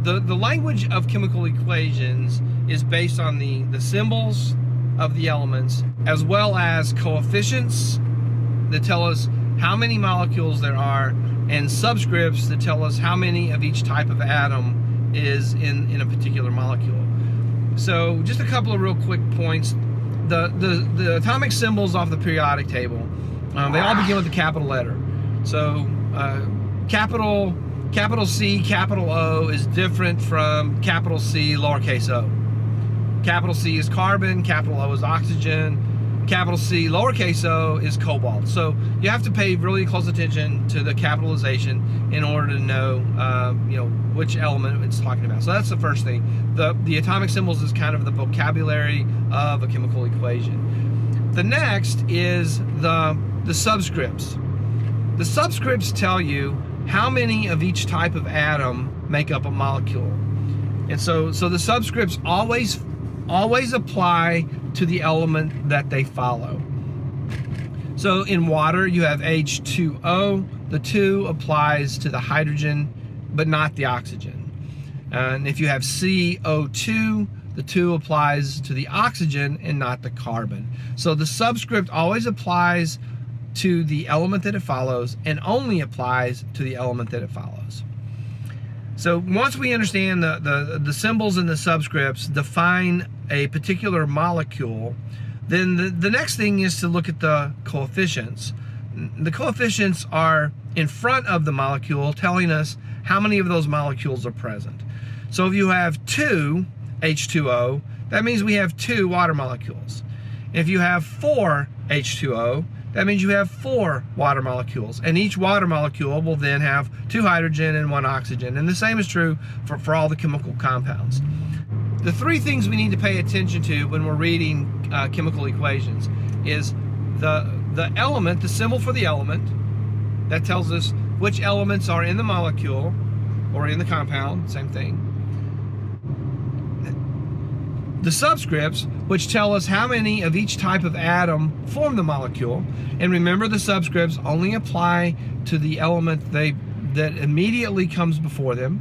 the language of chemical equations is based on the symbols of the elements, as well as coefficients that tell us how many molecules there are, and subscripts that tell us how many of each type of atom is in a particular molecule. So just a couple of real quick points. The atomic symbols off the periodic table, they all begin with a capital letter. So capital C, capital O is different from capital C, lowercase o. Capital C is carbon, capital O is oxygen, capital C, lowercase o is cobalt. So you have to pay really close attention to the capitalization in order to know, which element it's talking about. So that's the first thing. The atomic symbols is kind of the vocabulary of a chemical equation. The next is the subscripts. The subscripts tell you how many of each type of atom make up a molecule. And so the subscripts always apply to the element that they follow. So in water, you have H2O. The 2 applies to the hydrogen, but not the oxygen. And if you have CO2, the 2 applies to the oxygen and not the carbon. So the subscript always applies to the element that it follows and only applies to the element that it follows. So once we understand the symbols and the subscripts define a particular molecule, then the next thing is to look at the coefficients. The coefficients are in front of the molecule, telling us how many of those molecules are present. So if you have 2 H2O, that means we have 2 water molecules. If you have 4 H2O, that means you have 4 water molecules, and each water molecule will then have 2 hydrogen and 1 oxygen. And the same is true for all the chemical compounds. The 3 things we need to pay attention to when we're reading chemical equations is the element, the symbol for the element, that tells us which elements are in the molecule or in the compound, same thing. The subscripts, which tell us how many of each type of atom form the molecule. And remember, the subscripts only apply to the element that immediately comes before them.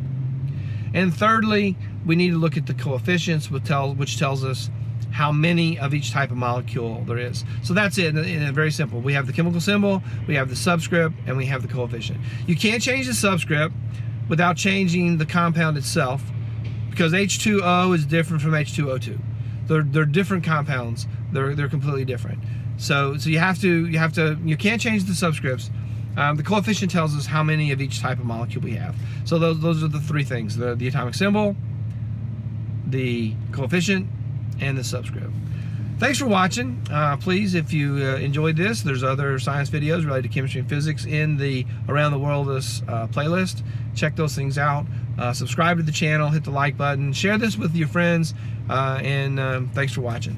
And thirdly, we need to look at the coefficients, which tells us how many of each type of molecule there is. So that's it, in a very simple. We have the chemical symbol, we have the subscript, and we have the coefficient. You can't change the subscript without changing the compound itself, because H2O is different from H2O2. They're different compounds. They're completely different. So you can't change the subscripts. The coefficient tells us how many of each type of molecule we have. So those are the 3 things: the atomic symbol, the coefficient, and the subscript. Thanks for watching. Please, if you enjoyed this, there's other science videos related to chemistry and physics in the Around the World playlist. Check those things out. Subscribe to the channel, hit the like button, share this with your friends, and thanks for watching.